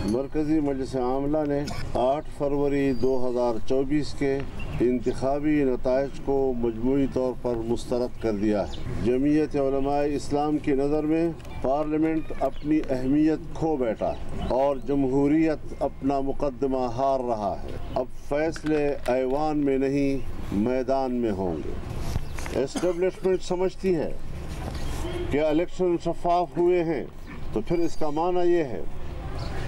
मरकज़ी मजलिस आमला ने 8 फरवरी 2024 के इंतखाबी नताइज को मजमूई तौर पर मुस्तरद कर दिया है। जमीयत उलमाए इस्लाम की नज़र में पार्लियामेंट अपनी अहमियत खो बैठा है और जमहूरियत अपना मुकदमा हार रहा है। अब फैसले ऐवान में नहीं मैदान में होंगे। एस्टेब्लिशमेंट समझती है कि इलेक्शन शफाफ हुए हैं, तो फिर इसका माना ये है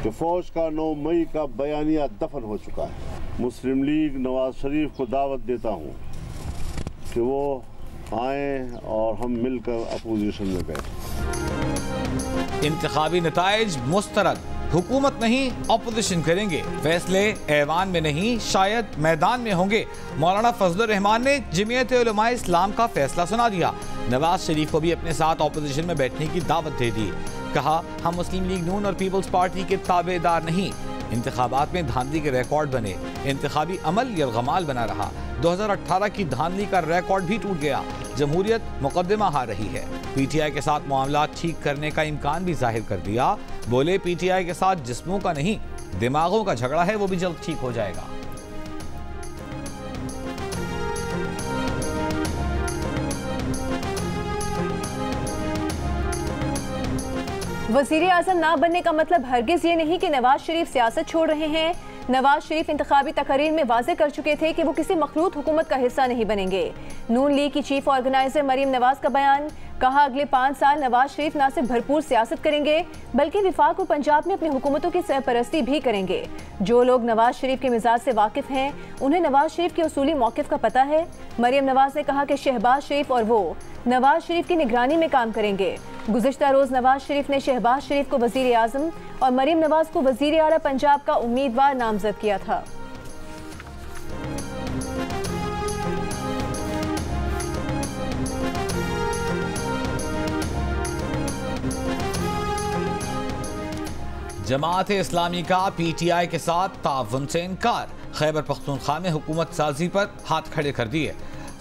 कि फ़ौज का 9 मई का बयानिया दफन हो चुका है। मुस्लिम लीग नवाज शरीफ को दावत देता हूँ कि वो आएँ और हम मिलकर अपोजिशन में बैठें। इंतखाबी नताइज मुस्तरद, हुकूमत नहीं अपोजिशन करेंगे, फैसले ऐवान में नहीं शायद मैदान में होंगे। मौलाना फजलुर रहमान ने जमीयत उलमाए इस्लाम का फैसला सुना दिया। नवाज शरीफ को भी अपने साथ अपोजिशन में बैठने की दावत दे दी। कहा, हम मुस्लिम लीग नून और पीपल्स पार्टी के ताबेदार नहीं। इंतखाबात में धांधली के रिकॉर्ड बने, इंतखाबी अमल यरगमाल बना रहा। 2018 की धांधली का रिकॉर्ड भी टूट गया। जमहूरियत मुकदमा हार रही है। पीटीआई के साथ मामला ठीक करने का इम्कान भी जाहिर कर दिया। बोले, पीटीआई के साथ जिस्मों का नहीं दिमागों का झगड़ा है, वो भी जल्द ठीक हो जाएगा। वज़ीर आज़म ना बनने का मतलब हरगिज़ ये नहीं कि नवाज शरीफ सियासत छोड़ रहे हैं। नवाज शरीफ इंतखाबी तकरीर में वाज़े कर चुके थे कि वो किसी मखलूत हुकूमत का हिस्सा नहीं बनेंगे। नून लीग की चीफ ऑर्गेनाइजर मरीम नवाज का बयान, कहा अगले 5 साल नवाज शरीफ न सिर्फ भरपूर सियासत करेंगे बल्कि विफाक और पंजाब में अपनी हुकूमतों की सरपरस्ती भी करेंगे। जो लोग नवाज शरीफ के मिजाज से वाकिफ हैं उन्हें नवाज शरीफ के उसूली मौक़िफ़ का पता है। मरीम नवाज ने कहा कि शहबाज शरीफ और वो नवाज शरीफ की निगरानी में काम करेंगे। गुज़िश्ता रोज़ नवाज शरीफ ने शहबाज शरीफ को वज़ीर आज़म और मरीम नवाज को वज़ीर आला पंजाब का उम्मीदवार नामजद किया था। जमात इस्लामी का पीटीआई के साथ ताउन से इनकार। खैबर पख्तूनख्वा में हुकूमत साजी पर हाथ खड़े कर दिए।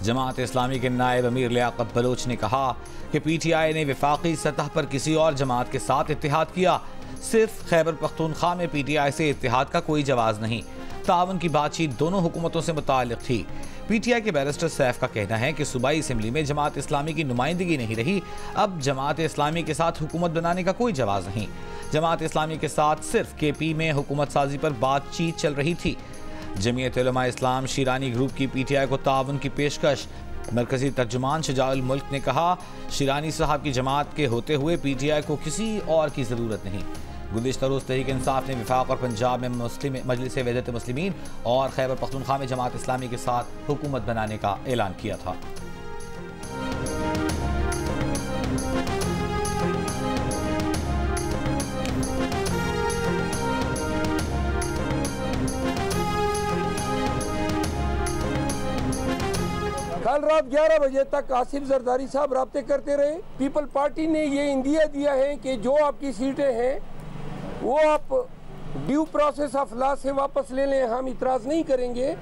जमात इस्लामी के नायब अमीर लियाकत बलोच ने कहा कि पीटीआई ने विफाकी सतह पर किसी और जमात के साथ इत्तेहाद किया। सिर्फ खैबर पख्तूनख्वा में पीटीआई से इत्तेहाद का कोई जवाज़ नहीं। ताउन की बातचीत दोनों हुकूमतों से मुताल्लिक थी। पीटीआई के बैरिस्टर सैफ का कहना है कि सूबाई असम्बली में जमात इस्लामी की नुमाइंदगी नहीं रही। अब जमात इस्लामी के साथ हुकूमत बनाने का कोई जवाज़ नहीं। जमात इस्लामी के साथ सिर्फ केपी में हुकूमत साजी पर बातचीत चल रही थी। जमीयत उलमाए इस्लाम शिरानी ग्रुप की पीटीआई को ताउन की पेशकश। मरकजी तर्जुमान शुजाउल मुल्क ने कहा, शिरानी साहब की जमात के होते हुए पीटीआई को किसी और की ज़रूरत नहीं। गुज़िश्ता रोज़ तहरीक इंसाफ ने विफाक और पंजाब में मुस्लिम मजलिस वहदत मुस्लिमीन और खैबर पख्तूनख्वा में जमात इस्लामी के साथ हुकूमत बनाने का ऐलान किया था। कल रात 11 बजे तक आसिफ जरदारी साहब राब्ते करते रहे। पीपल पार्टी ने ये इंदिया दिया है कि जो आपकी सीटें हैं वो आप ड्यू प्रोसेस ऑफ लॉ से वापस ले लें, हम इतराज़ नहीं करेंगे,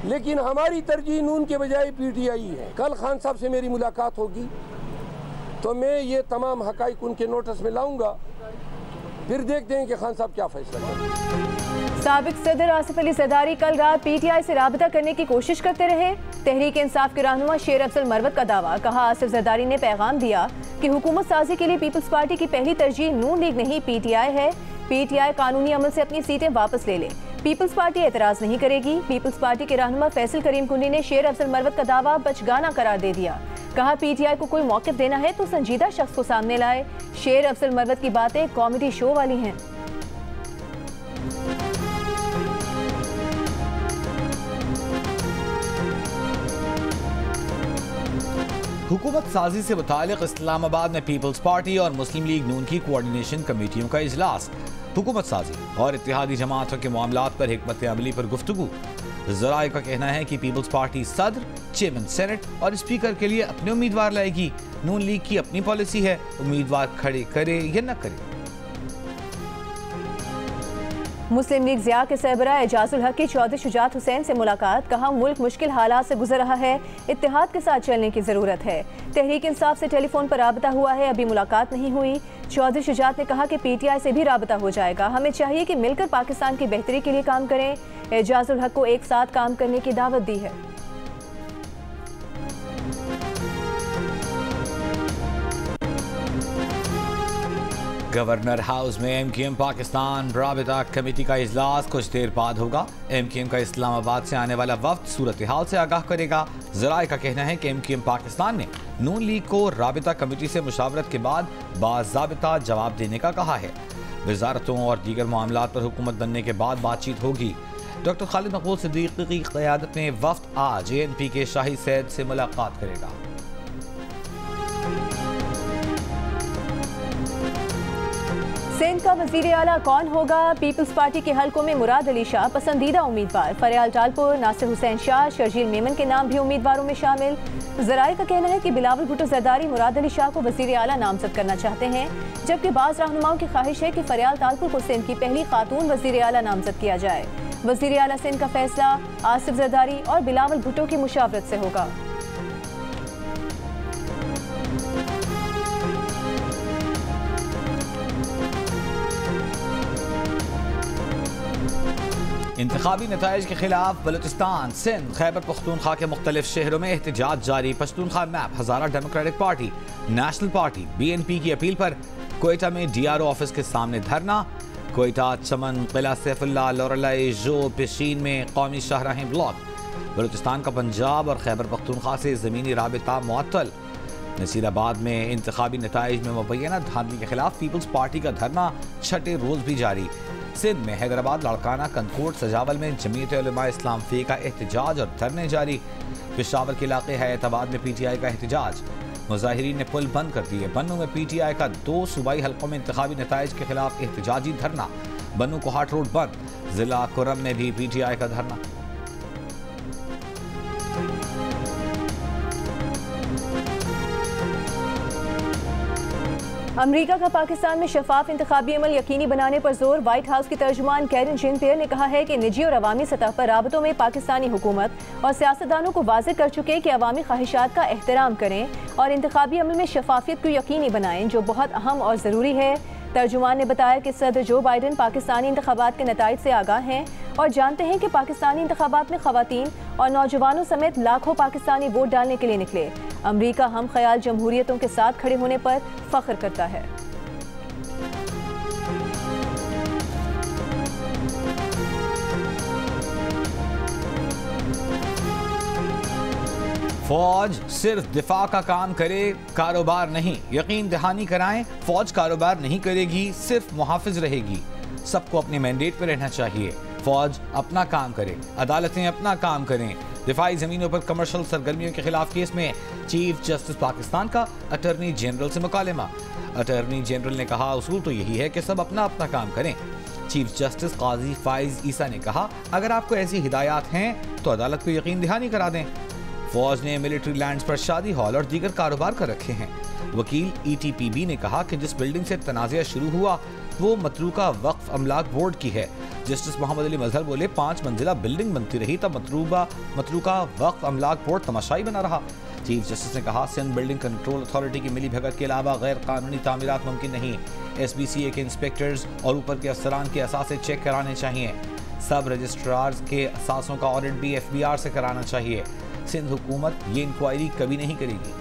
लेकिन हमारी तरजीह नून के बजाय पीटीआई है। कल खान साहब से मेरी मुलाकात होगी तो मैं ये तमाम हकाइक उनके नोटिस में लाऊंगा, फिर देखते हैं कि खान साहब क्या फैसला करें। साबिक सदर आसिफ अली ज़रदारी कल रात पीटीआई से राबता करने की कोशिश करते रहे। तहरीक इंसाफ के रहनुमा शेर अफजल मरवत का दावा, कहा आसिफ ज़रदारी ने पैगाम दिया कि हुकूमत साजी के लिए पीपल्स पार्टी की पहली तरजीह नून लीग नहीं पीटीआई है। पीटीआई कानूनी अमल से अपनी सीटें वापस ले ले, पीपल्स पार्टी एतराज़ नहीं करेगी। पीपल्स पार्टी के रहनुमा फैसल करीम कुंडी ने शेर अफजल मरवत का दावा बचगाना करार दे दिया। कहा, पीटीआई को कोई मौक़िफ़ देना है तो संजीदा शख्स को सामने लाए। शेर अफजल मरवत की बातें कॉमेडी शो वाली हैं। हुकूमत साजी से मुतालिक इस्लामाबाद में पीपल्स पार्टी और मुस्लिम लीग नून की कोऑर्डिनेशन कमेटियों का इजलास। हुकूमत साजी और इत्तेहादी जमातों के मामलात पर हिकमत अमली पर गुफ्तगू। ज़राए का कहना है कि पीपल्स पार्टी सदर, चेयरमैन सेनेट और स्पीकर के लिए अपने उम्मीदवार लाएगी। नून लीग की अपनी पॉलिसी है, उम्मीदवार खड़े करे या न करे। मुस्लिम लीग ज़िया के सरबराह एजाजुल हक की चौधरी शुजात हुसैन से मुलाकात। कहा, मुल्क मुश्किल हालात से गुजर रहा है, इत्तेहाद के साथ चलने की ज़रूरत है। तहरीक इंसाफ से टेलीफोन पर राबता हुआ है, अभी मुलाकात नहीं हुई। चौधरी शुजात ने कहा कि PTI से भी राबता हो जाएगा। हमें चाहिए कि मिलकर पाकिस्तान की बेहतरी के लिए काम करें। एजाजुल हक को एक साथ काम करने की दावत दी है। गवर्नर हाउस में MQM पाकिस्तान राबिता कमेटी का इजलास कुछ देर बाद होगा। MQM का इस्लामाबाद से आने वाला वफ्द सूरत हाल से आगाह करेगा। ज़राए का कहना है कि MQM पाकिस्तान ने नून लीग को राबिता कमेटी से मुशावरत के बाद बाज़ाबिता जवाब देने का कहा है। वजारतों और दीगर मामलात पर हुकूमत बनने के बाद बातचीत होगी। डॉक्टर खालिद मकबूल सिद्दीकी की क़यादत में वफ्द आज ANP के शाही सैद से मुलाकात करेगा। सिंध का वजीर आला कौन होगा? पीपल्स पार्टी के हलकों में मुराद अली शाह पसंदीदा उम्मीदवार। फरियाल टालपुर, नासिर हुसैन शाह, शर्जील मेमन के नाम भी उम्मीदवारों में शामिल। ज़राए का कहना है कि बिलावल भुट्टो जरदारी मुराद अली शाह को वजीर आला नामजद करना चाहते हैं, जबकि बाज़ रहनुमाओं की ख्वाहिश है कि फरियाल टालपुर को सिंध की पहली खातून वजीर आला नामजद किया जाए। वजीर आला सिंध का फैसला आसिफ जरदारी और बिलावल भुट्टो की मुशावरत से होगा। इंतखाबी नताइज के खिलाफ बलूचिस्तान, सिंध, खैबर पख्तूनख्वा के मुख्तलिफ शहरों में एहतजाज जारी। Pashtunkhwa MAP, Hazara democratic party, national party, BNP की अपील पर कोयटा में DRO ऑफिस के सामने धरना। कोयटा, चमन, किला सैफुल्लाह, लोरलाई, जो, पेशीन में कौमी शाहराहें ब्लॉक। बलूचिस्तान का पंजाब और खैबर पख्तूनख्वा से ज़मीनी राबिता मुअत्तल। नसीराबाद में इंतखाबी नताइज में मुबैना धांधली के खिलाफ पीपल्स पार्टी का धरना छठे रोज भी जारी। सिंध में हैदराबाद, लाड़काना, कंदकोट, सजावल में जमीयत उलमा इस्लाम फ़ी का एहतजाज और धरने जारी। पेशावर के इलाके हैदराबाद में PTI का एहतजाज। मुजाहिरीन ने पुल बंद कर दिए। बन्नू में PTI का 2 सूबाई हलकों में इंतखाबी नताइज के खिलाफ एहतजाजी धरना। बन्नू कोहाट रोड बंद। जिला कुरम में भी PTI का धरना। अमेरिका का पाकिस्तान में शफाफ इंतखाबी अमल यकीनी बनाने पर जोर। व्हाइट हाउस की तर्जुमान कैरन जेन-पियर ने कहा है कि निजी और अवामी सतह पर राबतों में पाकिस्तानी हुकूमत और सियासतदानों को वाज़ेह कर चुके कि अवामी ख्वाहिशात का एहतराम करें और इंतखाबी अमल में शफाफियत को यकीनी बनाएं, जो बहुत अहम और ज़रूरी है। तर्जुमान ने बताया कि सदर जो बाइडन पाकिस्तानी इंतखाबात के नताइज से आगाह हैं और जानते हैं कि पाकिस्तानी इंतखाबात में ख़वातीन और नौजवानों समेत लाखों पाकिस्तानी वोट डालने के लिए निकले। अमरीका हम ख्याल जमहूरियतों के साथ खड़े होने पर फख्र करता है। फौज सिर्फ दिफा का काम करे, कारोबार नहीं। यकीन दहानी कराएं, फौज कारोबार नहीं करेगी, सिर्फ मुहाफिज रहेगी। सबको अपने मैंडेट पर रहना चाहिए। फौज अपना काम करे, अदालतें अपना काम करें। दिफाई जमीनों पर कमर्शियल सरगर्मियों के खिलाफ केस में चीफ जस्टिस पाकिस्तान का अटॉर्नी जनरल से मुकालमा। अटॉर्नी जनरल ने कहा, उसूल तो यही है कि सब अपना अपना काम करें। चीफ जस्टिस काजी फाइज ईसा ने कहा, अगर आपको ऐसी हिदायत हैं तो अदालत को यकीन दहानी करा दें। फौज ने मिलिट्री लैंड्स पर शादी हॉल और दीगर कारोबार कर रखे हैं। वकील ETPB ने कहा कि जिस बिल्डिंग से तनाज़ा शुरू हुआ वो मतरूका वक्फ अमलाक बोर्ड की है। जस्टिस मोहम्मद अली मजहर बोले, 5 मंजिला बिल्डिंग बनती रही तब मतरूका वक्फ अमलाक बोर्ड तमाशाई बना रहा। चीफ जस्टिस ने कहा, सिंध बिल्डिंग कंट्रोल अथॉरिटी की मिली भगत के अलावा गैर कानूनी तामीरात मुमकिन नहीं। SBCA के इंस्पेक्टर्स और ऊपर के अफसरान के असासे चेक कराने चाहिए। सब रजिस्ट्रार्स के असासों का ऑडिट भी FBR से कराना चाहिए। सिंध हुकूमत ये इंक्वायरी कभी नहीं करेगी।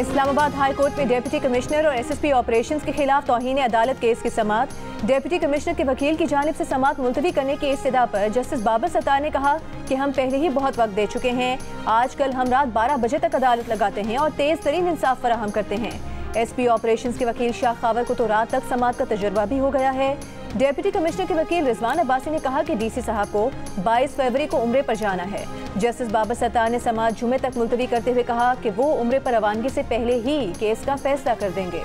इस्लामाबाद हाई कोर्ट में डिप्टी कमिश्नर और SSP ऑपरेशंस के खिलाफ तौहीन अदालत केस की समाअत। डिप्टी कमिश्नर के वकील की जानिब से समाअत मुलतवी करने की इस्तदा पर जस्टिस बाबर सत्तार ने कहा कि हम पहले ही बहुत वक्त दे चुके हैं। आजकल हम रात 12 बजे तक अदालत लगाते हैं और तेज तरीन इंसाफ फराहम करते हैं। SP ऑपरेशंस के वकील शाह खावर को तो रात तक समाअत का तजुर्बा भी हो गया है। डिप्टी कमिश्नर के वकील रिजवान अब्बासी ने कहा कि DC साहब को 22 फरवरी को उम्रे पर जाना है। जस्टिस बाबर सत्तार ने समाअत जुमे तक मुलतवी करते हुए कहा कि वो उम्रे पर रवानगी से पहले ही केस का फैसला कर देंगे।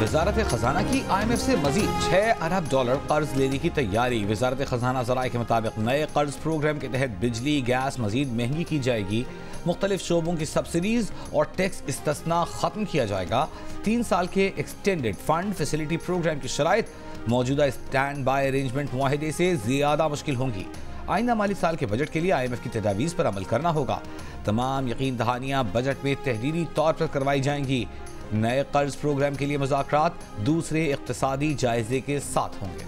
वजारत खजाना की IMF से मजीद $6 अरब कर्ज लेने की तैयारी। वजारत खजाना ज़राए के मुताबिक नए कर्ज प्रोग्राम के तहत बिजली गैस मजीद महंगी की जाएगी। मुख्तलिफ शोबों की सब्सिडीज और टैक्स इस्तिस्ना खत्म किया जाएगा। 3 साल के एक्सटेंडेड फंड फैसिलिटी प्रोग्राम की शराइत मौजूदा स्टैंड बाय अरेंजमेंट मुआहदे से ज्यादा मुश्किल होंगी। आइंदा माली साल के बजट के लिए IMF की तजावीज़ पर अमल करना होगा। तमाम यकीन दहानियाँ बजट में तहरीरी तौर पर करवाई जाएंगी। नए कर्ज प्रोग्राम के लिए मुज़ाकरात दूसरे इक़्तिसादी जायजे के साथ होंगे।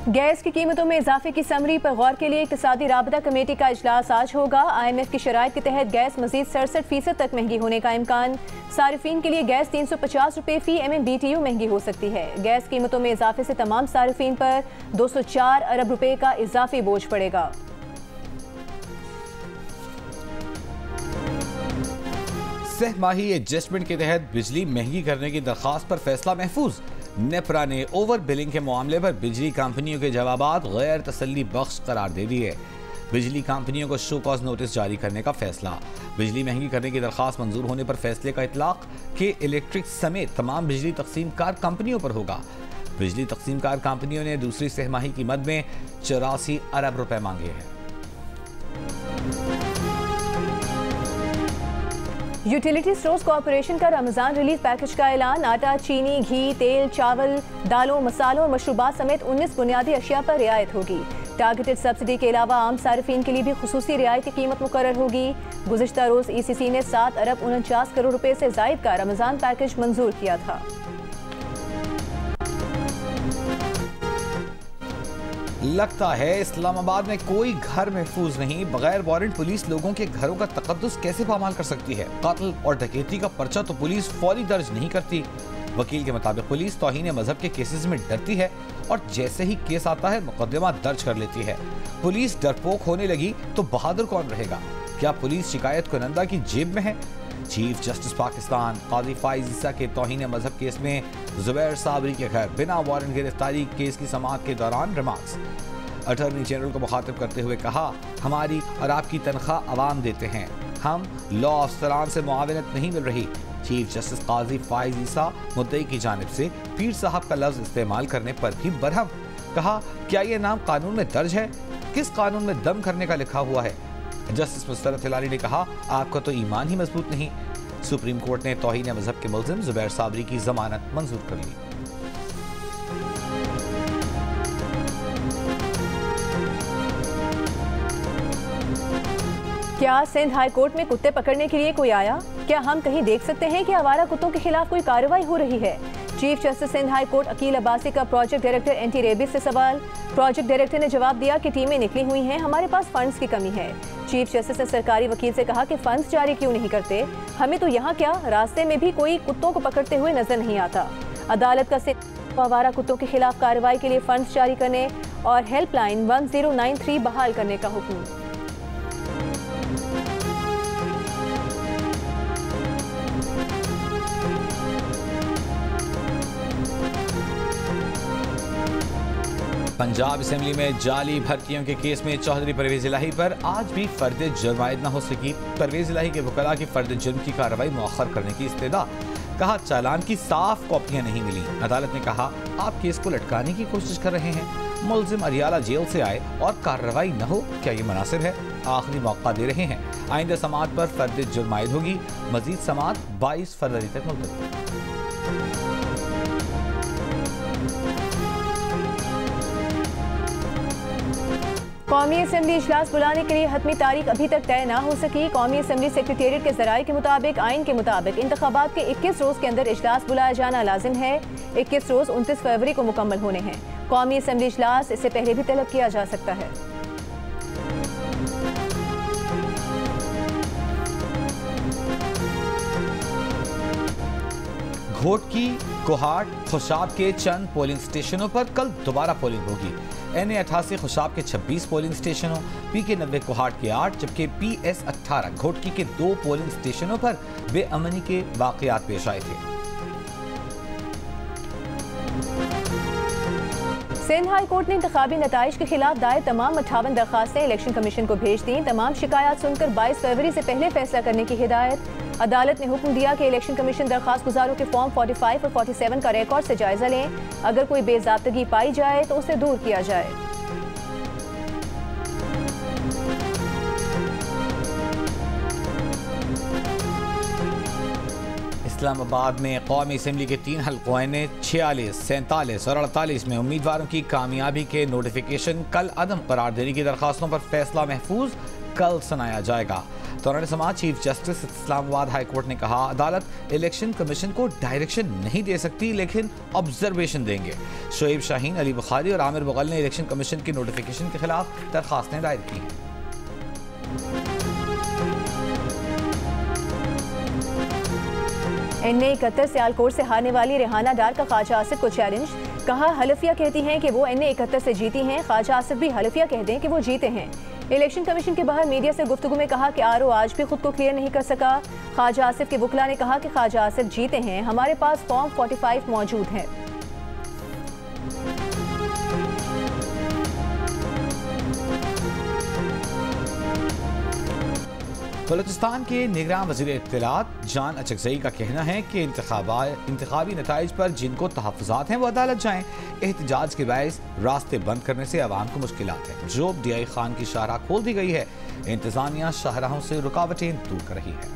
गैस की कीमतों में इजाफे की समरी पर गौर के लिए इक़्तिसादी राबता कमेटी का इजलास आज होगा। IMF की शराइत के तहत गैस मजीद 67% तक महंगी होने का इम्कान। सारिफीन के लिए गैस 350 रुपये फी MMBTU महंगी हो सकती है। गैस कीमतों में इजाफे से तमाम सारिफीन पर 204 अरब रुपये का इजाफी बोझ पड़ेगा। सहमाही एडजस्टमेंट के तहत बिजली महंगी करने की दरख्वास्त पर फैसला महफूज। नेपरा ने ओवर बिलिंग के मामले पर बिजली कंपनियों के जवाबात गैर तसल्ली बख्श करार दे दिए। बिजली कंपनियों को शो कॉज नोटिस जारी करने का फैसला। बिजली महंगी करने की दरख्वास्त मंजूर होने पर फैसले का इतलाक के इलेक्ट्रिक समेत तमाम बिजली तकसीमकार कंपनियों पर होगा। बिजली तकसीमकार कंपनियों ने दूसरी सहमाही की मद में 84 अरब रुपए मांगे हैं। यूटिलिटी स्टोर्स कॉर्पोरेशन का रमजान रिलीफ पैकेज का ऐलान। आटा, चीनी, घी, तेल, चावल, दालों, मसालों और मशरूबात समेत 19 बुनियादी अशिया पर रियायत होगी। टारगेटेड सब्सिडी के अलावा आम सार्फिन के लिए भी खुसूसी रियायती कीमत मुकर्रर होगी। गुज़िश्ता रोज ECC ने 7 अरब 49 करोड़ रुपए से जायद का रमजान पैकेज मंजूर किया था। लगता है इस्लामाबाद में कोई घर महफूज नहीं। बगैर वारंट पुलिस लोगों के घरों का तकद्दुस कैसे पामाल कर सकती है। कत्ल और डकैती का पर्चा तो पुलिस फौरी दर्ज नहीं करती। वकील के मुताबिक पुलिस तौहीन मजहब के केसेस में डरती है और जैसे ही केस आता है मुकदमा दर्ज कर लेती है। पुलिस डरपोक होने लगी तो बहादुर कौन रहेगा। क्या पुलिस शिकायत कुनंदा की जेब में है। चीफ जस्टिस पाकिस्तान काजी फाइज ईसा के तौहीन मजहब केस में जुबैर साबरी के घर बिना वारंट गिरफ्तारी केस की समाअत के दौरान रिमार्क्स। अटॉर्नी जनरल को मुखातिब करते हुए कहा, हमारी और आपकी तनख्वाह अवाम देते हैं, हम लॉ अफसरान से मुआवनत नहीं मिल रही। चीफ जस्टिस काजी फाइज ईसा मुद्दई की जानिब से पीर साहब का लफ्ज इस्तेमाल करने पर भी बरहम। कहा, क्या ये नाम कानून में दर्ज है। किस कानून में दम करने का लिखा हुआ है। जस्टिस मुस्तरद हिलाली ने कहा, आपका तो ईमान ही मजबूत नहीं। सुप्रीम कोर्ट ने तौहीन मजहब के मुल्जिम जुबैर साबरी की जमानत मंजूर कर ली। क्या सिंध हाई कोर्ट में कुत्ते पकड़ने के लिए कोई आया। क्या हम कहीं देख सकते हैं कि आवारा कुत्तों के खिलाफ कोई कार्रवाई हो रही है। Chief justice Sindh high court Aqeel Abbasi का प्रोजेक्ट डायरेक्टर एंटी रेबिस से सवाल। प्रोजेक्ट डायरेक्टर ने जवाब दिया कि टीमें निकली हुई हैं, हमारे पास फंड्स की कमी है। चीफ जस्टिस ने सरकारी वकील से कहा कि फंड्स जारी क्यों नहीं करते। हमें तो यहाँ क्या रास्ते में भी कोई कुत्तों को पकड़ते हुए नजर नहीं आता। अदालत का सिंध आवारा कुत्तों के खिलाफ कार्रवाई के लिए फंड्स जारी करने और हेल्पलाइन 1093 बहाल करने का हुक्म। पंजाब असेंबली में जाली भर्तियों के केस में चौधरी परवेज इलाही पर आज भी फर्द जुर्म न हो सकी। परवेज इलाही के वकला की फर्द जुर्म की कार्रवाई मौखर करने की इस्तदा। कहा, चालान की साफ कॉपियां नहीं मिली। अदालत ने कहा, आप केस को लटकाने की कोशिश कर रहे हैं। मुल्जिम अरियाला जेल से आए और कार्रवाई न हो, क्या ये मुनासिब है। आखिरी मौका दे रहे हैं। आइंदा समाअत पर फर्द जुर्म आयद होगी। मजीद समाअत 22 फरवरी तक मुलतवी। कौमी असेंबली इजलास बुलाने के लिए हतमी तारीख अभी तक तय न हो सकी। कौमी असेंबली सेक्रेटेरिएट के जराये के मुताबिक आइन के मुताबिक इंतखाबात के 21 रोज के अंदर इजलास बुलाया जाना लाजिम है। 21 रोज 29 फरवरी को मुकम्मल होने हैं। कौमी असेंबली इजलास इससे पहले भी तलब किया जा सकता है। घोटकी, कोहाट, खुशाब के चंद पोलिंग स्टेशनों पर कल दोबारा पोलिंग होगी। NA88 खुशाब के 26 पोलिंग स्टेशनों, PK90 कोहाट के 8 जबकि PS18 घोटकी के 2 पोलिंग स्टेशनों पर बेअमनी के वाकयात पेश आए थे। सिंध हाई कोर्ट ने इंतखाबी नताइज के खिलाफ दायर तमाम 58 दरखास्तें इलेक्शन कमीशन को भेज दी। तमाम शिकायत सुनकर 22 फरवरी से पहले फैसला करने की हिदायत। अदालत ने हुक्म दिया कि इलेक्शन कमीशन दरखास्त गुजारों के फॉर्म 45 और 47 का रिकॉर्ड से जायजा लें। अगर कोई बेज़ाब्तगी पाई जाए तो उसे दूर किया जाए। इस्लामाबाद में कौमी असम्बली के 3 हल्कों ने 46, 47 और 48 में उम्मीदवारों की कामयाबी के नोटिफिकेशन कल अदम करार देने की दरखास्तों पर फैसला महफूज कल सुनाया जाएगा। दौरान समाज chief justice Islamabad high court ने कहा, अदालत इलेक्शन कमीशन को डायरेक्शन नहीं दे सकती लेकिन ऑब्जर्वेशन देंगे। शोएब शाहीन, अली बुखारी और आमिर मुगल ने इलेक्शन कमीशन के नोटिफिकेशन के खिलाफ दरखास्तें दायर की हैं। NA 71 सियालकोट से हारने वाली रेहाना डार का ख्वाजा आसिफ को चैलेंज। कहा, हलफिया कहती हैं कि वो NA 71 से जीती हैं, ख्वाजा आसिफ भी हलफिया कह दें कि वो जीते हैं। इलेक्शन कमीशन के बाहर मीडिया से गुफ्तगू में कहा कि RO आज भी खुद को क्लियर नहीं कर सका। ख्वाजा आसिफ के वकला ने कहा कि ख्वाजा आसिफ जीते हैं, हमारे पास फॉर्म 45 मौजूद है। बलूचिस्तान के निगरान वज़ीर इत्तलात जान अचकज़ई का कहना है कि इंतखाबी नताइज पर जिनको तहफ़्फ़ुज़ात हैं वो अदालत जाएं। एहतजाज के बायस रास्ते बंद करने से आवाम को मुश्किलात है। जोब DI खान की शाहराह खोल दी गई है। इंतज़ामिया शाहराहों से रुकावटें दूर कर रही है।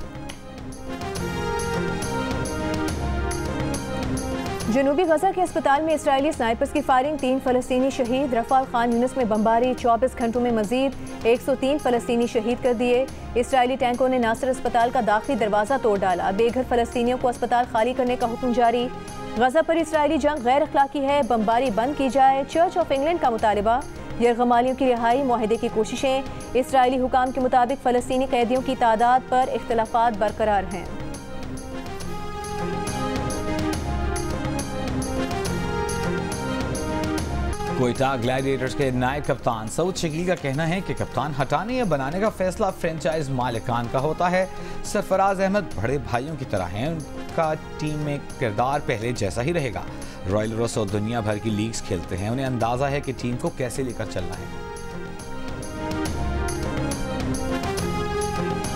जनूबी गजा के अस्पताल में इसराइली स्नाइपर्स की फायरिंग, 3 फलस्तीनी शहीद। रफाल खान यूनिस में बमबारी, 24 घंटों में मजीद 103 फलस्तीनी शहीद कर दिए। इसराइली टैंकों ने नासर अस्पताल का दाखिली दरवाज़ा तोड़ डाला। बेघर फलस्तीनियों को अस्पताल खाली करने का हुक्म जारी। गजा पर इसराइली जंग गैर अखलाकी है, बमबारी बंद की जाए। चर्च ऑफ इंग्लैंड का मुतालबा। यरगमालियों की रिहाई, मुआहदे की कोशिशें। इसराइली हुकाम के मुताबिक फलस्तीनी कैदियों की तादाद पर इख्तलाफात बरकरार हैं। कोयटा ग्लैडिएटर्स के नायब कप्तान सऊद शकील का कहना है कि कप्तान हटाने या बनाने का फैसला फ्रेंचाइज मालिकान का होता है। सरफराज अहमद बड़े भाइयों की तरह हैं, उनका टीम में किरदार पहले जैसा ही रहेगा। रॉयल रोसो दुनिया भर की लीग्स खेलते हैं, उन्हें अंदाजा है कि टीम को कैसे लेकर चलना है।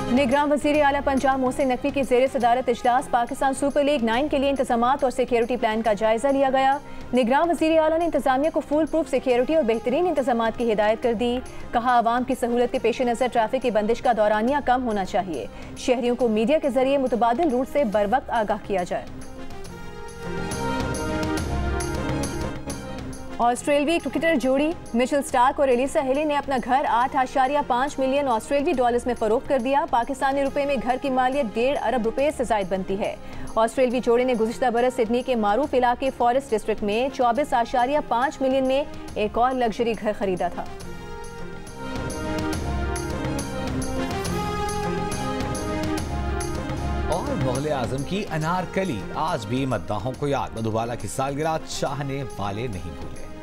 निगरान वज़ीर आला पंजाब मोहसिन नकवी की ज़ेर सदारत इजलास पाकिस्तान सुपर लीग 9 के लिए इंतजामात और सिक्योरिटी प्लान का जायजा लिया गया। निगरान वज़ीर आला ने इंतजामिया को फुल प्रूफ सिक्योरिटी और बेहतरीन इंतजामात की हिदायत कर दी। कहा, आवाम की सहूलत के पेश नज़र ट्रैफिक की बंदिश का दौरानिया कम होना चाहिए। शहरियों को मीडिया के जरिए मुतबादिल रूट से बर वक्त आगाह किया जाए। ऑस्ट्रेलवी क्रिकेटर जोड़ी मिचेल स्टार्क और एलिसा हेली ने अपना घर 8.5 मिलियन ऑस्ट्रेलवी डॉलर्स में फरोख्त कर दिया। पाकिस्तानी रुपए में घर की मालियत 1.5 अरब रुपए से जायद बनती है। ऑस्ट्रेलवी जोड़े ने गुज़िश्ता बरस सिडनी के मारूफ इलाके फॉरेस्ट डिस्ट्रिक्ट में 24.5 मिलियन में एक और लग्जरी घर खरीदा था। और मुग़ल आज़म की अनारकली आज भी मद्दाहों को याद। मधुबाला की सालगिरह चाहने वाले नहीं भूले।